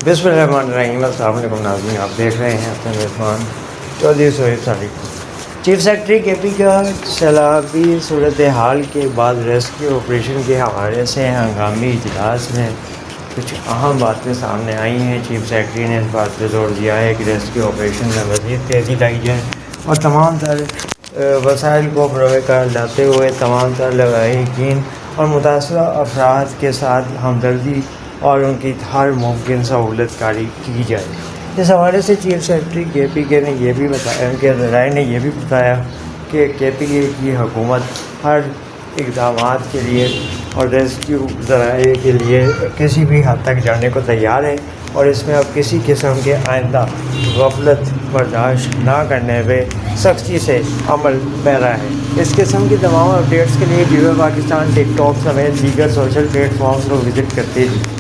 بسم اللہ الرحمن الرحیم۔ السلام علیکم ناظرین، آپ دیکھ رہے ہیں اپنے میزبان چودھری سہیب صادق۔ چیف سیکرٹری کے پی کا سیلابی صورتحال کے بعد ریسکیو آپریشن کے حوالے سے ہنگامی اجلاس میں کچھ اہم باتیں سامنے آئی ہیں۔ چیف سیکرٹری نے اس بات پہ زور دیا ہے کہ ریسکیو آپریشن میں مزید تیزی لائی جائے اور تمام تر وسائل کو بروئے کار لاتے ہوئے تمام تر لاحقین اور متاثرہ افراد کے ساتھ ہمدردی اور ان کی ہر ممکن سہولت کاری کی جائے۔ اس حوالے سے چیف سیکرٹری کے پی کے نے یہ بھی بتایا، ان کے ذرائع نے یہ بھی بتایا کہ کے پی کے کی حکومت ہر اقدامات کے لیے اور ریسکیو ذرائع کے لیے کسی بھی حد تک جانے کو تیار ہے اور اس میں اب کسی قسم کے آئندہ غفلت برداشت نہ کرنے پہ سختی سے عمل پیرا ہے۔ اس قسم کی تمام اپڈیٹس کے لیے ویو پاکستان ٹک ٹاک سمیت دیگر سوشل پلیٹ فارمز کو وزٹ کرتے ہیں۔